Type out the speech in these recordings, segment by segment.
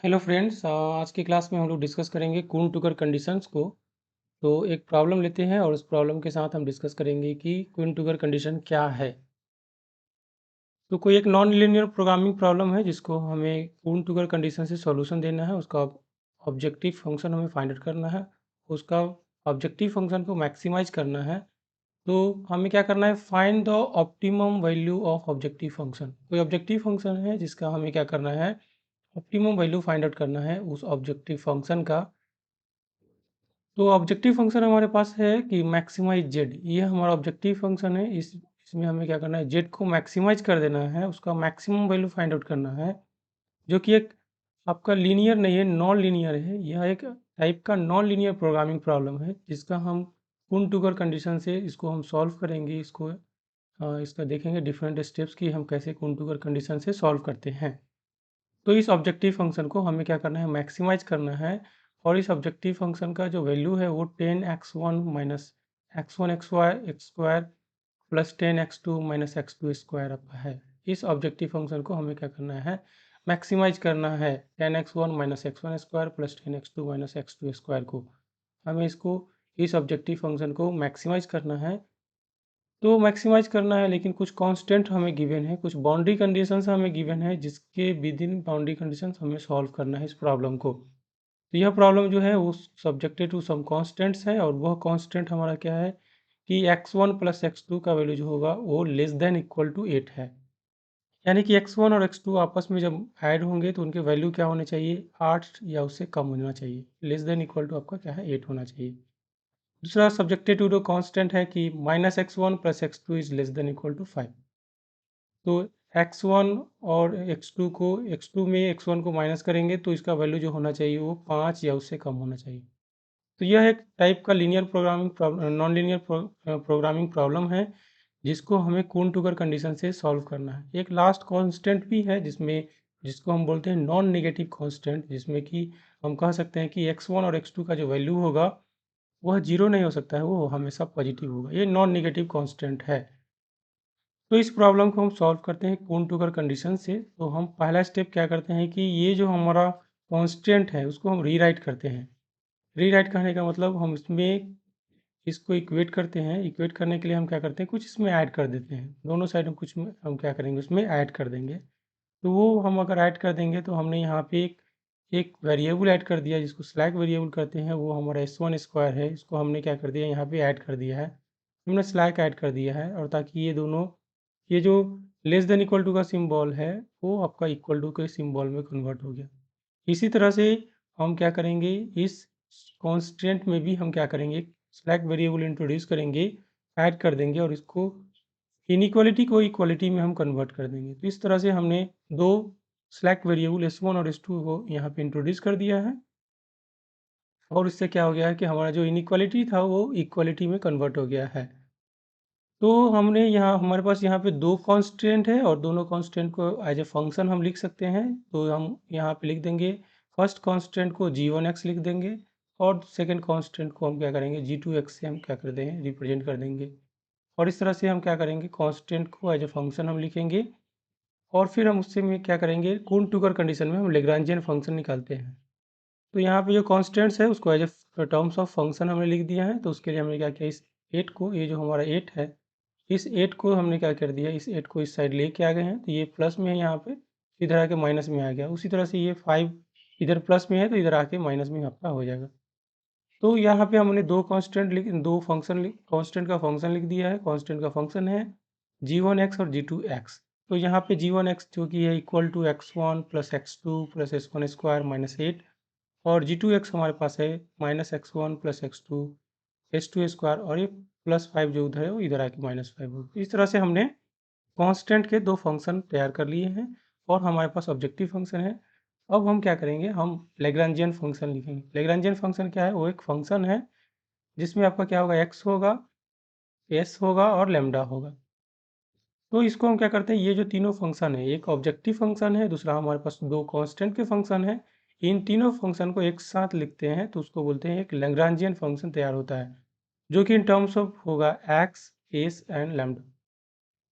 Hello friends, आज की class में हम लोग डिस्कस करेंगे कून-टुकर कंडीशंस को। तो एक प्रॉब्लम लेते हैं और उस प्रॉब्लम के साथ हम डिस्कस करेंगे कि कून-टुकर कंडीशन क्या है। तो कोई एक नॉन लीनियर प्रोग्रामिंग प्रॉब्लम है जिसको हमें कून-टुकर कंडीशन से सॉल्यूशन देना है, उसका ऑब्जेक्टिव फंक्शन हमें फाइंड आउट करना है, उसका ऑब्जेक्टिव फंक्शन को मैक्सिमाइज करना है। तो हमें क्या करना है, find the optimum value of objective function. कोई ऑब्जेक्टिव फंक्शन है जिसका हमें क्या करना है, ऑप्टिमम वैल्यू फाइंड आउट करना है उस ऑब्जेक्टिव फंक्शन का। तो ऑब्जेक्टिव फंक्शन हमारे पास है कि मैक्सिमाइज जेड, ये हमारा ऑब्जेक्टिव फंक्शन है। इसमें हमें क्या करना है, जेड को मैक्सिमाइज कर देना है, उसका मैक्सिमम वैल्यू फाइंड आउट करना है, जो कि एक आपका लीनियर नहीं है, नॉन लीनियर है। यह एक टाइप का नॉन लीनियर प्रोग्रामिंग प्रॉब्लम है जिसका हम कून-टुकर कंडीशन से इसको हम सॉल्व करेंगे। इसका देखेंगे डिफरेंट स्टेप्स कि हम कैसे कून-टुकर कंडीशन से सॉल्व करते हैं। तो इस ऑब्जेक्टिव फंक्शन को हमें क्या करना है, मैक्सिमाइज करना है। और इस ऑब्जेक्टिव फंक्शन का जो वैल्यू है वो 10x1 minus x1 x square plus 10x2 minus x2 square आपका है। इस ऑब्जेक्टिव फंक्शन को हमें क्या करना है, मैक्सिमाइज करना है। 10x1 minus x1 square plus 10x2 minus x2 square को हमें इसको इस ऑब्जेक्टिव फंक्शन को मैक्सिमाइज करना है। तो मैक्सिमाइज करना है, लेकिन कुछ कांस्टेंट हमें गिवन है, कुछ बाउंड्री कंडीशंस हमें गिवन है, जिसके विद इन बाउंड्री कंडीशंस हमें सॉल्व करना है इस प्रॉब्लम को। तो यह प्रॉब्लम जो है वो सब्जेक्टेड टू सम कांस्टेंट्स है, और वह कांस्टेंट हमारा क्या है कि x1 प्लस x2 का वैल्यू जो होगा वो लेस देन इक्वल टू 8 है। यानी कि x1 और x2 आपस में जब ऐड होंगे तो उनके वैल्यू क्या होने चाहिए, 8 या उससे कम होना चाहिए। लेस देन इक्वल टू आपका क्या है, 8 होना चाहिए। दूसरा सब्जेक्टेड टू कांस्टेंट है कि minus x1 plus x2 is less than equal to 5। तो x1 और x2 को, x2 में x1 को माइनस करेंगे तो इसका वैल्यू जो होना चाहिए वो 5 या उससे कम होना चाहिए। तो यह एक टाइप का linear programming non linear programming problem है जिसको हमें कून-टुकर कंडीशन से सॉल्व करना है। एक लास्ट कांस्टेंट भी है जिसको हम बोलते हैं नॉन नेगेटिव कांस्टेंट, जिसमें कि हम कह सकते हैं कि x1 और x2 का जो वैल्यू होगा वह जीरो नहीं हो सकता है, वो हमेशा पॉजिटिव होगा। ये नॉन नेगेटिव कांस्टेंट है। तो इस प्रॉब्लम को हम सॉल्व करते हैं कून-टुकर कंडीशन से। तो हम पहला स्टेप क्या करते हैं कि ये जो हमारा कांस्टेंट है उसको हम रीराइट करते हैं। रीराइट करने का मतलब हम इसमें इसको इक्वेट करते हैं। इक्वेट करने के लिए हम क्या करते हैं, कुछ इसमें ऐड कर देते हैं। दोनों साइड में कुछ में हम क्या करेंगे, उसमें ऐड कर देंगे। तो वो हम अगर ऐड कर देंगे तो हमने यहाँ पे एक वेरिएबल ऐड कर दिया जिसको स्लैक वेरिएबल कहते हैं, वो हमारा s1 स्क्वायर है। इसको हमने क्या कर दिया, यहाँ पे ऐड कर दिया है, हमने स्लैक ऐड कर दिया है। और ताकि ये दोनों, ये जो लेस देन इक्वल टू का सिंबल है वो आपका इक्वल टू के सिंबल में कन्वर्ट हो गया। इसी तरह से हम क्या करेंगे, इस कॉन्स्टेंट में भी हम क्या करेंगे, स्लैक वेरिएबल इंट्रोड्यूस करेंगे, ऐड कर देंगे, और इसको इनइक्वालिटी को इक्वालिटी में हम कन्वर्ट कर देंगे। तो इस तरह से हमने दो स्लैक वेरिएबल s1 और s2 को यहाँ पे इंट्रोड्यूस कर दिया है, और इससे क्या हो गया है कि हमारा जो इनइक्वालिटी था वो इक्वालिटी में कन्वर्ट हो गया है। तो हमने यहाँ, हमारे पास यहाँ पे दो कांस्टेंट है और दोनों कांस्टेंट को एज ए फंक्शन हम लिख सकते हैं। तो हम यहाँ पे लिख देंगे, फर्स्ट कांस्टेंट को g1x लिख देंगे, और सेकंड कांस्टेंट को हम क्या करेंगे, g2x से हम क्या कर देंगे, रिप्रेजेंट कर देंगे। और इस तरह से हम क्या करेंगे, कांस्टेंट को एज ए फंक्शन हम लिखेंगे, और फिर हम उससे में क्या करेंगे, कून-टुकर कंडीशन में हम लैग्रेंजियन फंक्शन निकालते हैं। तो यहाँ पे जो कांस्टेंट्स है उसको as a terms of function हमने लिख दिया है। तो उसके लिए हमने क्या किया, इस 8 को, ये जो हमारा 8 है, इस 8 को हमने क्या कर दिया, इस 8 को इस साइड लेके आ गए हैं। तो ये प्लस में है, यहाँ पे इधर आके माइनस में आ गया। उसी तरह से ये 5 इधर प्लस में है तो इधर आके माइनस में आपका हो जाएगा। तो यहाँ पे हमने दो कांस्टेंट का फंक्शन लिख दिया है। कांस्टेंट का फंक्शन है g1x और g2x। तो यहाँ पे g1x जो कि है equal to x1 plus x2 प्लस s1 स्क्वायर माइनस 8, और g2x हमारे पास है minus x1 plus x2 s2 square, और ये प्लस 5 जो उधर है वो इधर आके माइनस 5 होगा। इस तरह से हमने कांस्टेंट के दो फंक्शन तैयार कर लिए हैं, और हमारे पास ऑब्जेक्टिव फंक्शन है। अब हम क्या करेंगे, हम लैग्रेंजियन फंक्शन लिखेंगे। लैग्रेंजियन फंक्शन क्या है, वो एक फंक्शन है जिसमें आपका क्या होगा, x होगा, s होगा और लैम्डा होगा। तो इसको हम क्या करते हैं, ये जो तीनों फंक्शन है, एक ऑब्जेक्टिव फंक्शन है, दूसरा हमारे पास दो कांस्टेंट के फंक्शन है, इन तीनों फंक्शन को एक साथ लिखते हैं तो उसको बोलते हैं एक लैग्रेंजियन फंक्शन तैयार होता है, जो कि इन टर्म्स ऑफ होगा x, s एंड लैम्डा।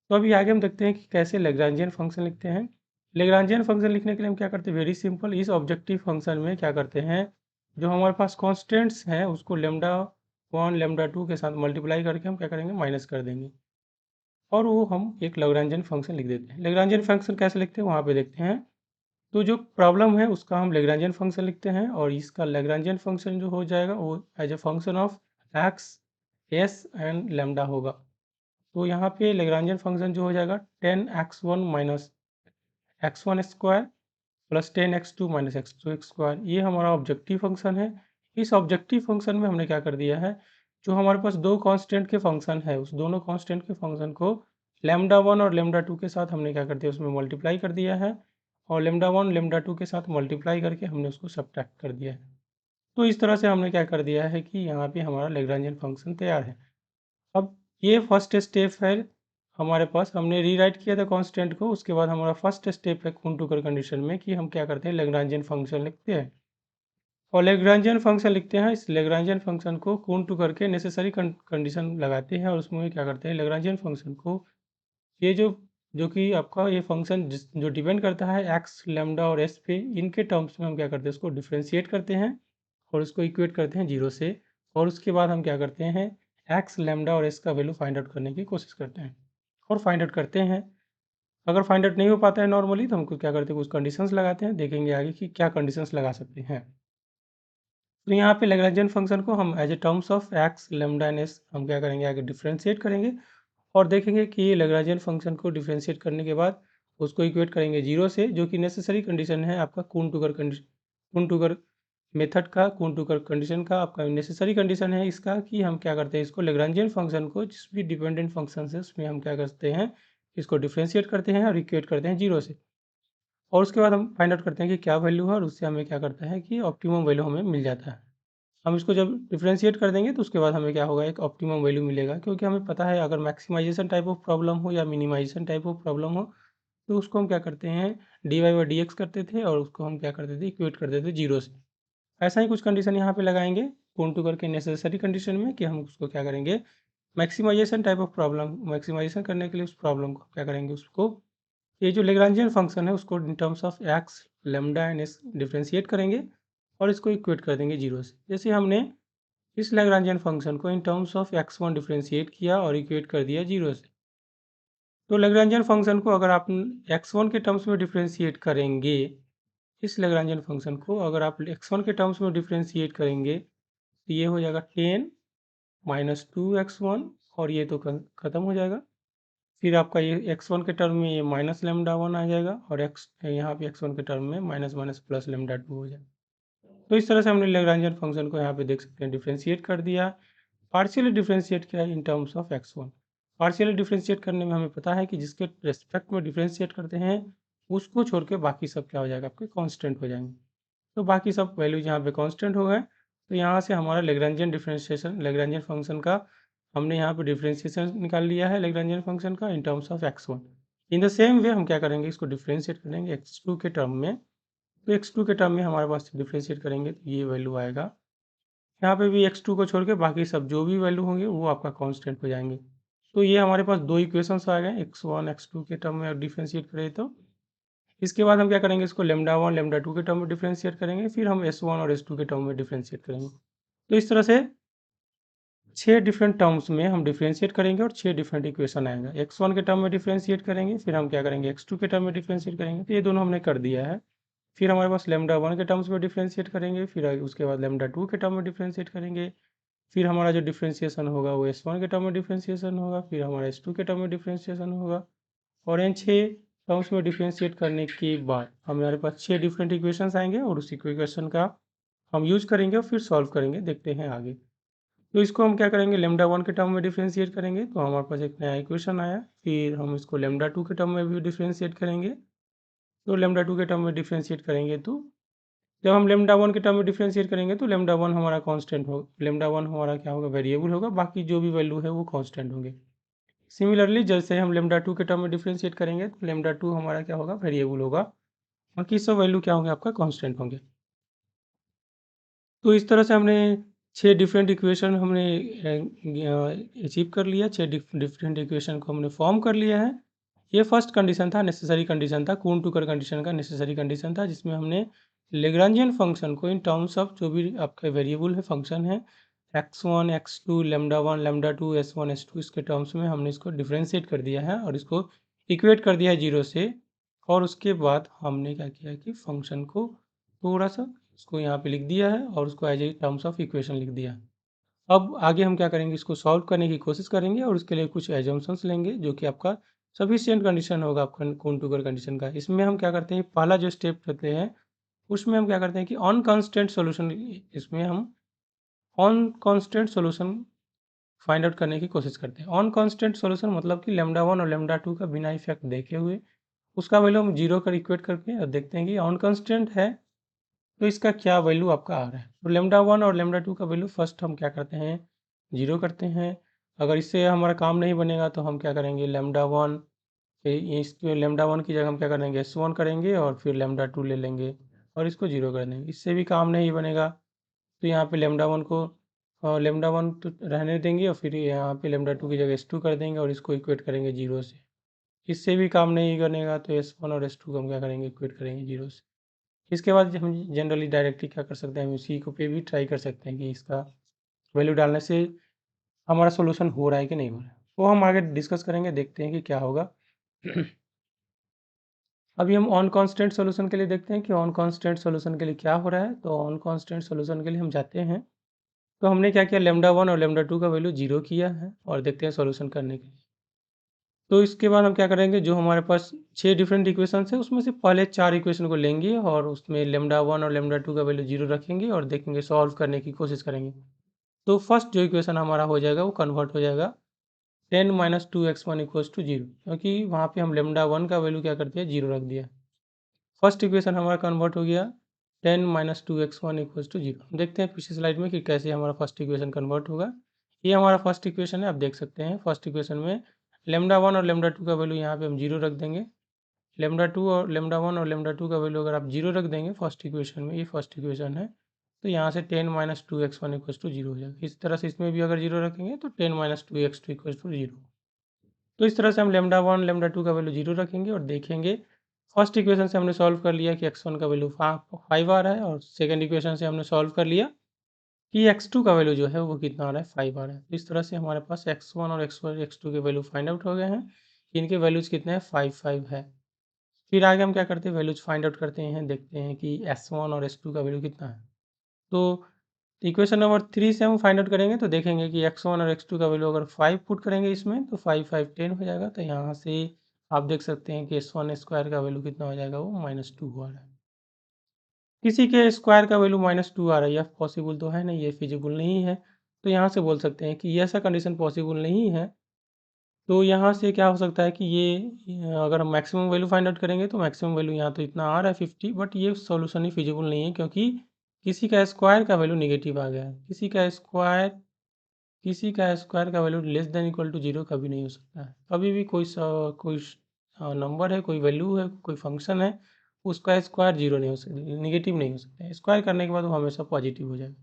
तो अभी आगे हम देखते हैं कि कैसे लैग्रेंजियन फंक्शन लिखते हैं। लेग्रांजियन फंक्शन लिखने के लिए हम क्या करते हैं, वेरी सिंपल, इस ऑब्जेक्टिव फंक्शन में क्या करते हैं, जो हमारे पास कॉन्स्टेंट्स हैं उसको लेमडा 1 लेमडा 2 के साथ मल्टीप्लाई करके हम क्या करेंगे, माइनस कर देंगे, और वो हम एक लेग्रांजियन फंक्शन लिख देते हैं। लेग्रांजियन फंक्शन कैसे लिखते हैं वहाँ पे देखते हैं। तो जो प्रॉब्लम है उसका हम लेग्रांजियन फंक्शन लिखते हैं, और इसका लेग्रांजियन फंक्शन जो हो जाएगा वो as a function of x s and lambda होगा। तो यहाँ पे लेग्रांजियन फंक्शन जो हो जाएगा 10x1 minus x1 square plus 10x2 minus x2 square, ये हमारा ऑब्जेक्टिव फंक्शन है। इस ऑब्जेक्टिव फंक्शन में हमने क्या कर दिया है, जो हमारे पास दो कांस्टेंट के फंक्शन है उस दोनों कांस्टेंट के फंक्शन को लेमडा 1 और लेमडा 2 के साथ हमने क्या कर दिया, उसमें मल्टीप्लाई कर दिया है, और लेमडा 1 लेमडा 2 के साथ मल्टीप्लाई करके हमने उसको सब्ट्रैक्ट कर दिया है। तो इस तरह से हमने क्या कर दिया है कि यहाँ पे हमारा लेग्रांजियन फंक्शन तैयार है। अब ये फर्स्ट स्टेप है हमारे पास, हमने रीराइट किया था कांस्टेंट को, उसके बाद हमारा फर्स्ट स्टेप है कुन-टुकर कंडीशन में कि हम क्या करते हैं, लेग्रांजियन फंक्शन लिखते हैं, और लेग्रांजियन फंक्शन लिखते हैं। इस लेग्रांजियन फंक्शन को कुन-टुकर के नेसेसरी कंडीशन लगाते हैं, और उसमें क्या करते हैं, लेग्रांजियन फंक्शन को ये जो जो कि आपका ये फंक्शन जो डिपेंड करता है एक्स लेमडा और एस पे, इनके टर्म्स में हम क्या करते हैं, उसको डिफ्रेंशिएट करते हैं और उसको इक्वेट करते हैं जीरो से, और उसके बाद हम क्या करते हैं, एक्स लेमडा और एस का वैल्यू फाइंड आउट करने की कोशिश करते हैं और फाइंड आउट करते हैं। अगर फाइंड आउट नहीं हो पाता है नॉर्मली, तो हम क्या करते हैं, कुछ कंडीशंस लगाते हैं, देखेंगे आगे कि क्या कंडीशंस लगा सकते हैं। तो यहाँ पे लैग्रेंजियन फंक्शन को हम as a terms of x lambda and s हम क्या करेंगे, आगे डिफ्रेंशिएट करेंगे, और देखेंगे कि ये लैग्रेंजियन फंक्शन को डिफ्रेंशिएट करने के बाद उसको इक्वेट करेंगे जीरो से, जो कि नेसेसरी कंडीशन है आपका कुन-टुकर कंडीशन, कुन-टुकर मेथड का, कुन-टुकर कंडीशन का आपका नेसेसरी कंडीशन है इसका, कि हम क्या करते हैं, इसको लैग्रेंजियन फंक्शन को जिस भी डिपेंडेंट फंक्शन है उसमें हम क्या करते हैं, इसको डिफ्रेंशिएट करते हैं और इक्वेट करते हैं जीरो से, और उसके बाद हम फाइंड आउट करते हैं कि क्या वैल्यू है, और उससे हमें क्या करता है कि ऑप्टिमम वैल्यू हमें मिल जाता है। हम इसको जब डिफरेंशिएट कर देंगे तो उसके बाद हमें क्या होगा, एक ऑप्टिमम वैल्यू मिलेगा, क्योंकि हमें पता है अगर मैक्सिमाइजेशन टाइप ऑफ प्रॉब्लम हो या मिनिमाइजेशन टाइप ऑफ प्रॉब्लम हो, तो उसको हम क्या करते हैं, d y by d x करते थे, और उसको हम क्या करते थे, इक्वेट करते थे जीरो से। ऐसा ही कुछ कंडीशन यहाँ पे लगाएंगे पूर्ण टू करके नेसेसरी कंडीशन में, कि हम उसको क्या करेंगे, maximization type of problem, maximization करने के लिए उस प्रॉब्लम को क्या करेंगे, उसको ये जो लेग्रांजियन फंक्शन है उसको in terms of x lambda and S differentiate करेंगे और इसको इक्वेट कर देंगे जीरो से। जैसे हमने इस लैग्रांजियन फंक्शन को in terms of x1 differentiate किया और इक्वेट कर दिया जीरो से। तो लैग्रांजियन फंक्शन को अगर आप x1 के टर्म्स में डिफरेंशिएट करेंगे, इस लैग्रांजियन फंक्शन को अगर आप x1 के टर्म्स में डिफरेंशिएट करेंगे, तो ये हो जाएगा 10 माइनस 2x1, और ये तो खत्म हो जाएगा। फिर आपका ये x1 के टर्म में ये माइनस लेमडा 1 आ जाएगा, और x यहाँ पे x1 के टर्म में माइनस माइनस प्लस लेमडा 2 हो जाएगा। तो इस तरह से हमने लैग्रांजियन फंक्शन को यहाँ पे देख सकते हैं डिफरेंशिएट कर दिया, पार्शियली डिफरेंशिएट किया in terms of x1। Partially differentiate करने में हमें पता है कि जिसके रेस्पेक्ट में डिफरेंशिएट करते हैं उसको छोड़ के बाकी सब क्या हो जाएगा, आपके कांस्टेंट हो जाएंगे। तो बाकी सब वैल्यूज यहाँ पे कांस्टेंट हो गए, तो यहाँ से हमारा लैग्रेंजियन डिफरेंशिएशन, लैग्रेंजियन फंक्शन का हमने यहाँ पे डिफरेंशिएशन निकाल लिया है लैग्रेंजियन फंक्शन का in terms of x1। In the same way हम क्या करेंगे, इसको डिफरेंशिएट करेंगे x2 के टर्म में। तो x2 के टर्म में हमारे पास डिफरेंशिएट करेंगे तो ये वैल्यू आएगा, यहाँ पे भी x2 को छोड़ के बाकी सब जो भी वैल्यू होंगे वो आपका कांस्टेंट हो जाएंगे। तो ये हमारे पास दो इक्वेशंस आ गए, x1 x2 के टर्म में डिफरेंशिएट करें तो। इसके बाद हम क्या करेंगे, इसको लेमडा 1 लेमडा 2 के टर्म में डिफरेंशिएट करेंगे, फिर हम s1 और s2 के टर्म में डिफरेंशिएट करेंगे। तो इस तरह से 6 डिफरेंट टर्म्स में हम डिफरेंशिएट करेंगे और 6 डिफरेंट इक्वेशन आएगा। x1 के टर्म में डिफरेंशिएट करेंगे, फिर हम क्या करेंगे, x2 के टर्म में डिफरेंशिएट करेंगे, तो ये दोनों हमने कर दिया है। फिर हमारे पास लेमडा 1 के टर्म्स में डिफरेंशिएट करेंगे, फिर उसके बाद लेमडा 2 के टर्म में डिफरेंशिएट करेंगे, फिर हमारा जो डिफरेंशिएशन होगा वो S1 के टर्म में डिफरेंशिएशन होगा, फिर हमारा S2 के टर्म में डिफरेंशिएशन होगा, और इन 6 टर्म्स में डिफरेंशिएट करने के बाद हमारे पास 6 डिफरेंट इक्वेशंस आएंगे, और उस इक्वेशन का हम यूज करेंगे और फिर सॉल्व करेंगे, देखते हैं आगे। तो इसको हम क्या करेंगे, लेमडा 1 के टर्म में डिफरेंशिएट करेंगे, तो हमारे पास एक नया इक्वेशन आया, फिर हम इसको लेमडा 2 के टर्म में भी डिफरेंशिएट करेंगे। तो लेमडा 2 के टर्म में डिफरेंशिएट करेंगे, तो जब हम लेमडा 1 के टर्म में डिफरेंशिएट करेंगे तो लेमडा 1 हमारा कांस्टेंट हो, लेमडा 1 हमारा क्या होगा, वेरिएबल होगा, बाकी जो भी वैल्यू है वो कांस्टेंट होंगे। सिमिलरली जैसे हम लेमडा 2 के टर्म में डिफरेंशिएट करेंगे तो लेमडा 2 हमारा क्या होगा, वेरिएबल होगा, बाकी सब वैल्यू क्या होंगे, आपका कांस्टेंट होंगे। तो इस तरह से हमने 6 डिफरेंट इक्वेशन हमने अचीव कर लिया, 6 डिफरेंट इक्वेशन को हमने फॉर्म कर लिया है। ये फर्स्ट कंडीशन था, नेसेसरी कंडीशन था, कून टुकर कंडीशन का नेसेसरी कंडीशन था, जिसमें हमने लेग्रांजियन फंक्शन को इन टर्म्स ऑफ जो भी आपके वेरिएबल है फंक्शन है x1 x2 lambda 1 lambda 2 s1 s2 इसके टर्म्स में हमने इसको डिफ्रेंशिएट कर दिया है और इसको इक्वेट कर दिया है 0 से। और उसके बाद हमने क्या किया कि फंक्शन को थोड़ा सा इसको यहाँ पे लिख दिया है और उसको as a terms of equation लिख दिया है। अब आगे हम क्या करेंगे, इसको सॉल्व करने की कोशिश करेंगे और उसके लिए कुछ एजम्पशंस लेंगे जो कि आपका सफिशिएंट कंडीशन होगा आपका कून टुकर कंडीशन का। इसमें हम क्या करते हैं, पहला जो स्टेप करते हैं उसमें हम क्या करते हैं कि ऑन कांस्टेंट सॉल्यूशन, इसमें हम on constant solution find out करने की कोशिश करते हैं। ऑन कांस्टेंट सॉल्यूशन मतलब कि लैम्डा 1 और लैम्डा 2 का बिना इफेक्ट देखे हुए उसका वैल्यू हम 0 कर इक्वेट करके और देखते हैं कि ऑन कांस्टेंट है तो इसका क्या वैल्यू आपका आ रहा है। तो लैम्डा 1 और लैम्डा 2 का वैल्यू फर्स्ट हम क्या करते हैं 0 करते हैं। अगर इससे हमारा काम नहीं बनेगा तो हम क्या करेंगे, लैम्डा 1 इस लैम्डा 1 की जगह हम क्या करेंगे s1 करेंगे और फिर लैम्डा 2 ले लेंगे और इसको 0 कर देंगे। इससे भी काम नहीं बनेगा तो यहाँ पे लैम्डा 1 को लैम्डा 1 तो रहने देंगे और फिर यहाँ पे लैम्डा 2 की जगह s2 कर देंगे और इसको इक्वेट करेंगे 0 से। इससे भी काम नहीं बनेगा तो s1 और s2 को हम क्या करेंगे इक्वेट करेंगे 0 से। इसके बाद हम जनरली डायरेक्टली क्या कर सकते हैं, हम इसी को पे भी ट्राई कर सकते हैं कि इसका वैल्यू डालने से हमारा सोल्यूशन हो रहा है कि नहीं हो रहा है। वो हम आगे डिस्कस करेंगे, देखते हैं कि क्या होगा। अभी हम ऑन कांस्टेंट सॉल्यूशन के लिए देखते हैं कि ऑन कांस्टेंट सॉल्यूशन के लिए क्या हो रहा है। तो ऑन कांस्टेंट सॉल्यूशन के लिए हम जाते हैं, तो हमने क्या किया, लैम्डा 1 और लैम्डा 2 का वैल्यू 0 किया है और देखते हैं सॉल्यूशन करने के लिए। तो इसके बाद हम क्या करेंगे, जो हमारे पास 6 डिफरेंट इक्वेशन है उसमें से पहले 4 इक्वेशन को लेंगे और उसमें लैम्डा 1 और लैम्डा 2 का वैल्यू 0 रखेंगे और देखेंगे सॉल्व करने की कोशिश करेंगे। तो फर्स्ट जो इक्वेशन हमारा हो जाएगा वो कन्वर्ट हो जाएगा 10 माइनस 2x1 इक्वल्स टू 0, क्योंकि वहाँ पे हम लैम्डा 1 का वैल्यू क्या करते हैं 0 रख दिया। फर्स्ट इक्वेशन हमारा कन्वर्ट हो गया 10 माइनस 2x1 इक्वल्स टू 0। देखते हैं पिछली स्लाइड में कि कैसे हमारा फर्स्ट इक्वेशन कन्वर्ट होगा। ये हमारा फर्स्ट इक्वेशन है, आप देख सकते हैं फर्स्ट इक्वेशन में लैम्डा 1 और लैम्डा 2 का वैल्यू यहाँ पे हम 0 रख देंगे। लैम्डा 2 और लैम्डा 1 और लैम्डा 2 का वैल्यू अगर आप 0 रख देंगे फर्स्ट इक्वेशन में, ये फर्स्ट इक्वेशन है, तो यहाँ से 10 माइनस 2x1 इक्वल्स टू 0 हो जाएगा। इस तरह से इसमें भी अगर 0 रखेंगे तो 10 माइनस 2x2 इक्वल्स टू 0। तो इस तरह से हम लैम्डा 1 लैम्डा 2 का वैल्यू 0 रखेंगे और देखेंगे। फर्स्ट इक्वेशन से हमने सॉल्व कर लिया कि x1 का वैल्यू 5 आ रहा है और सेकंड इक्वेशन से हमने सॉल्व कर लिया कि x2 का वैल्यू जो है वो कितना आ रहा है 5 आ रहा है। तो इस तरह से हमारे पास x1 और x2 के वैल्यू फाइंड आउट हो गए हैं। इनके वैल्यूज कितने हैं 5 है। फिर आगे हम क्या करते हैं, वैल्यूज फाइंड आउट करते हैं, देखते हैं कि s1 और s2 का वैल्यू कितना है। तो इक्वेशन नंबर 3 से हम फाइंड आउट करेंगे तो देखेंगे कि x1 और x2 का वैल्यू अगर 5 पुट करेंगे इसमें तो 5 10 हो जाएगा। तो यहाँ से आप देख सकते हैं कि s1 स्क्वायर का वैल्यू कितना हो जाएगा, वो -2 आ रहा है। किसी के स्क्वायर का वैल्यू -2 आ रहा है, यह पॉसिबल तो है नहीं, ये फिजिबल नहीं है। तो यहाँ से बोल सकते हैं कि ये ऐसा कंडीशन पॉसिबल नहीं है। तो यहाँ से क्या हो सकता है कि ये अगर हम मैक्सिमम वैल्यू फाइंड आउट करेंगे तो मैक्सिमम वैल्यू यहाँ तो इतना आ रहा है 50, बट ये सॉल्यूशन ही फिजिबल नहीं है क्योंकि किसी का स्क्वायर का वैल्यू नेगेटिव आ गया है। किसी का स्क्वायर का value less than equal to 0 कभी नहीं हो सकता है। कभी भी कोई नंबर है, कोई वैल्यू है, कोई फंक्शन है, उसका स्क्वायर 0 नहीं हो सकता, नेगेटिव नहीं हो सकता। स्क्वायर करने के बाद वो हमेशा पॉजिटिव हो जाएगा।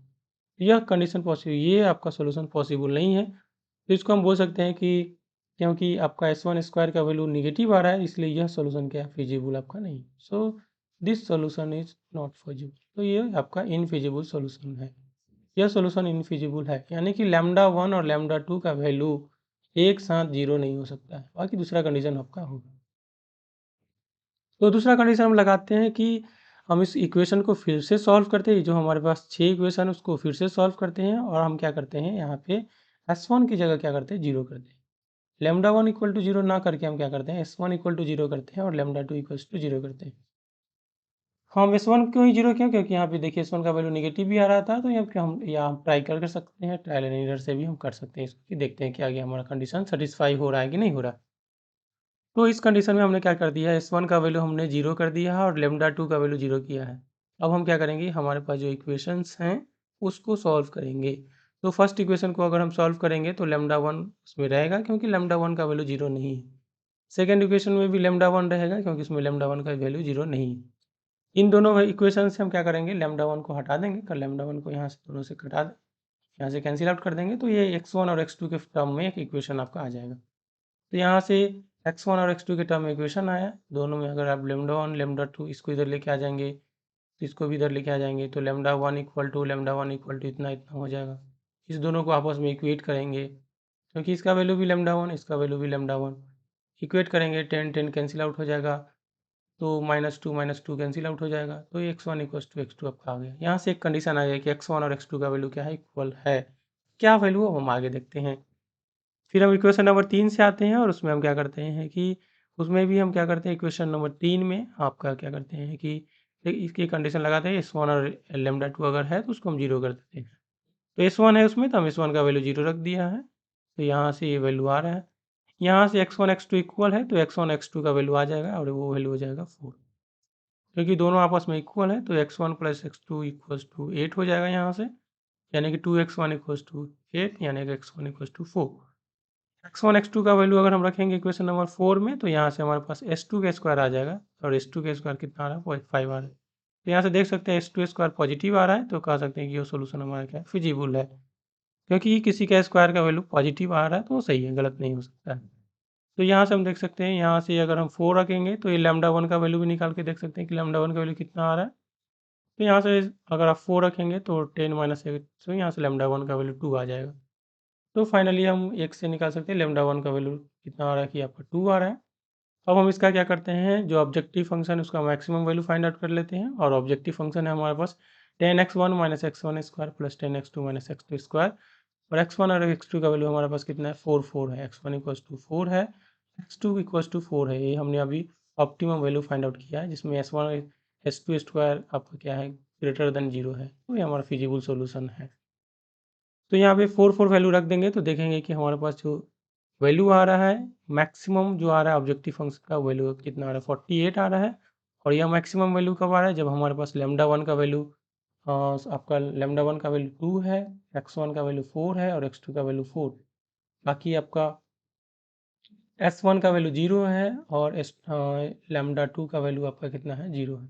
यह कंडीशन पॉसिबल, ये आपका सोल्यूशन पॉसिबल नहीं है। तो इसको हम बोल सकते हैं कि क्योंकि आपका s1 स्क्वायर का वैल्यू निगेटिव आ रहा है इसलिए यह सोल्यूशन क्या है, फिजिबल आपका नहीं। So this solution is not feasible. तो ये आपका इनफिजिबल सोल्यूशन है। यह सोल्यूशन इनफिजिबल है, यानी कि लैम्डा 1 और लैम्डा 2 का वैल्यू एक साथ 0 नहीं हो सकता है। बाकी दूसरा कंडीशन आपका होगा। तो दूसरा कंडीशन हम लगाते हैं कि हम इस इक्वेशन को फिर से सॉल्व करते हैं, जो हमारे पास 6 इक्वेशन है उसको फिर से सॉल्व करते हैं और हम क्या करते हैं यहाँ पे s1 की जगह क्या करते हैं 0 करते हैं। लैम्डा 1 इक्वल टू 0 ना करके हम क्या करते हैं s1 इक्वल टू 0 करते हैं और लैम्डा 2 इक्वल टू 0 करते हैं। हम s1 क्यों ही 0 क्यों, क्योंकि यहाँ पे देखिए s1 का वैल्यू निगेटिव भी आ रहा था। तो यहाँ पे हम ट्राई कर सकते हैं, ट्रायल एंड एरर से भी हम कर सकते हैं इसको, कि देखते हैं कि आगे हमारा कंडीशन सेटिस्फाई हो रहा है कि नहीं हो रहा है। तो इस कंडीशन में हमने क्या कर दिया है, s1 का वैल्यू हमने 0 कर दिया है और लैम्डा 2 का वैल्यू 0 किया है। अब हम क्या करेंगे, हमारे पास जो इक्वेशंस हैं उसको सॉल्व करेंगे। तो फर्स्ट इक्वेशन को अगर हम सॉल्व करेंगे तो लैम्डा 1 उसमें रहेगा क्योंकि लैम्डा 1 का वैल्यू 0 नहीं है। सेकेंड इक्वेशन में भी लैम्डा 1 रहेगा क्योंकि उसमें लैम्डा 1 का वैल्यू 0 नहीं है। इन दोनों इक्वेशन से हम क्या करेंगे, लैम्डा 1 को हटा देंगे, कर लैम्डा 1 को यहाँ से दोनों से घटा दें, यहाँ से कैंसिल आउट कर देंगे तो ये x1 और x2 के टर्म में एक इक्वेशन आपका आ जाएगा। तो यहाँ से x1 और x2 के टर्म में इक्वेशन आया, दोनों में अगर आप लेमडा 1 लेमडा 2 इसको इधर लेके आ जाएंगे तो इसको भी इधर लेके आ जाएंगे, तो लेमडा 1 इक्वल टू इतना इतना हो जाएगा। इस दोनों को आपस में इक्वेट करेंगे, क्योंकि इसका वैल्यू भी लेमडा 1, इसका वैल्यू भी लेमडा 1, इक्वेट करेंगे 10 10 कैंसिल आउट हो जाएगा, तो -2 कैंसिल आउट हो जाएगा, तो x1 = x2 आपका आ गया। यहाँ से एक कंडीशन आ गया कि x1 और x2 का वैल्यू क्या है, इक्वल है। क्या वैल्यू है हम आगे देखते हैं। फिर हम इक्वेशन नंबर 3 से आते हैं और उसमें हम क्या करते हैं कि उसमें भी हम क्या करते हैं, इक्वेशन नंबर 3 में आपका क्या करते हैं कि इसकी कंडीशन लगाते हैं S1 और लेमडा 2 अगर है तो उसको हम 0 कर देते हैं। तो S1 है उसमें, तो हम S1 का वैल्यू 0 रख दिया है, तो यहाँ से ये वैल्यू आ रहा है। यहाँ से x1 x2 इक्वल है, तो x1 x2 का वैल्यू आ जाएगा और वो वैल्यू हो जाएगा 4, क्योंकि दोनों आपस में इक्वल है, तो x1 + x2 = 8 हो जाएगा यहाँ से, यानी कि 2x1 = 8, यानी कि x1 = 4। x1 x2 का वैल्यू अगर हम रखेंगे इक्वेशन नंबर 4 में, तो यहाँ से हमारे पास s2 का स्क्वायर आ जाएगा, और s2 का स्क्वायर कितना आ रहा है, 0.5 आ रहा है। तो यहाँ से देख सकते हैं s2 स्क्वायर पॉजिटिव आ रहा है, तो कह सकते हैं कि ये सोल्यूशन हमारा क्या है, फिजिबल है, क्योंकि किसी का स्क्वायर का वैल्यू पॉजिटिव आ रहा है तो वो सही है, गलत नहीं हो सकता है। तो यहाँ से हम देख सकते हैं, यहाँ से अगर हम 4 रखेंगे तो ये लैम्डा 1 का वैल्यू भी निकाल के देख सकते हैं कि लैम्डा 1 का वैल्यू कितना आ रहा है। तो यहाँ से अगर आप 4 रखेंगे तो 10 - 8, तो यहाँ से लैम्डा 1 का वैल्यू 2 आ जाएगा। तो फाइनली हम 1 से निकाल सकते हैं लैम्डा 1 का वैल्यू कितना आ रहा है कि आपका 2 आ रहा है। अब हम इसका क्या करते हैं, जो ऑब्जेक्टिव फंक्शन है उसका मैक्सिमम वैल्यू फाइंड आउट कर लेते हैं, और ऑब्जेक्टिव फंक्शन है हमारे पास 10x1 - x1² + 10x2 - x2², और x1 और x2 का वैल्यू हमारे पास कितना है, 4 4 है, x1 = 4 है, x2 = 4 है। ये हमने अभी ऑप्टिमम वैल्यू फाइंड आउट किया है, जिसमें s1 s2² आपका क्या है, ग्रेटर देन 0 है, तो ये हमारा फिजिबल सोल्यूशन है। तो यहाँ पे 4 4 वैल्यू रख देंगे तो देखेंगे कि हमारे पास जो वैल्यू आ रहा है, मैक्सिमम जो आ रहा है ऑब्जेक्टिव फंक्शन का वैल्यू कितना आ रहा है, 48 आ रहा है। और यह मैक्सिमम वैल्यू कब आ रहा है, जब हमारे पास लैम्डा 1 का वैल्यू आपका लैम्डा 1 का वैल्यू 2 है, x1 का वैल्यू 4 है और x2 का वैल्यू 4। बाकी आपका s1 का वैल्यू 0 है, और लैम्डा 2 का वैल्यू आपका कितना है, 0 है।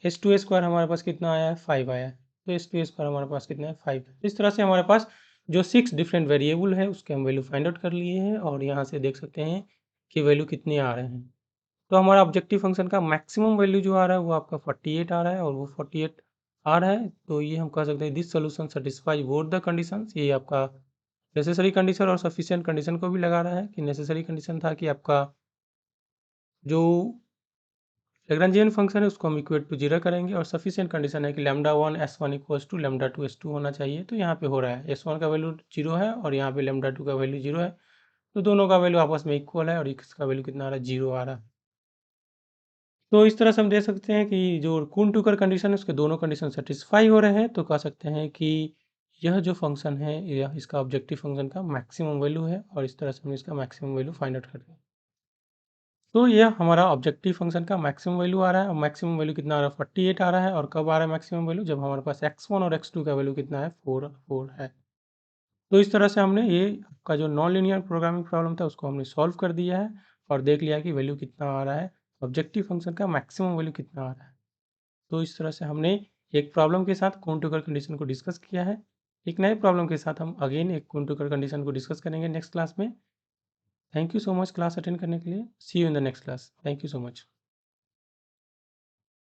s2² हमारे पास कितना आया है, 5 आया है, तो s2² हमारे पास कितना है, 5 है। इस तरह से हमारे पास जो 6 डिफरेंट वेरिएबल है उसके हम वैल्यू फाइंड आउट कर लिए हैं, और यहाँ से देख सकते हैं कि वैल्यू कितने आ रहे हैं। तो हमारा ऑब्जेक्टिव फंक्शन का मैक्सिमम वैल्यू जो आ रहा है वो आपका 48 आ रहा है, और वो 48 आ रहा है, तो ये हम कह सकते हैं this solution satisfy both the conditions. ये आपका नेसेसरी कंडीशन और सफिशिएंट कंडीशन को भी लगा रहा है, कि नेसेसरी कंडीशन था कि आपका जो लैग्रेंजियन फंक्शन है उसको हम इक्वेट टू 0 करेंगे, और सफिशिएंट कंडीशन है कि लैम्डा 1 s1 = लैम्डा 2 s2 होना चाहिए, तो यहाँ पे हो रहा है s1 का वैल्यू 0 है और यहाँ पे लैम्डा 2 का वैल्यू 0 है, तो दोनों का वैल्यू आपस में इक्वल है, और इसका वैल्यू कितना आ रहा है, 0 आ रहा है। तो इस तरह से हम देख सकते हैं कि जो कुन-टुकर कंडीशन है उसके दोनों कंडीशन सेटिस्फाई हो रहे हैं, तो कह सकते हैं कि यह जो फंक्शन है यह इसका ऑब्जेक्टिव फंक्शन का मैक्सिमम वैल्यू है, और इस तरह से हम इसका मैक्सिमम वैल्यू फाइंड आउट करते हैं। तो यह हमारा ऑब्जेक्टिव फंक्शन का मैक्सिमम वैल्यू आ रहा है, और मैक्सिमम वैल्यू कितना आ रहा है, 48 आ रहा है, और कब आ रहा है मैक्सिमम वैल्यू, जब हमारे पास x1 और x2 का वैल्यू कितना है, 4 4 है। तो इस तरह से हमने ये आपका जो नॉन लीनियर प्रोग्रामिंग प्रॉब्लम था उसको हमने सॉल्व कर दिया है, और देख लिया कि वैल्यू कितना आ रहा है, ऑब्जेक्टिव फंक्शन का मैक्सिमम वैल्यू कितना आ रहा है। तो इस तरह से हमने एक प्रॉब्लम के साथ कोन-टुकर कंडीशन को डिस्कस किया है। एक नए प्रॉब्लम के साथ हम अगेन एक कोन-टुकर कंडीशन को डिस्कस करेंगे नेक्स्ट क्लास में। Thank you so much class attend करने के लिए। See you in the next class. Thank you so much.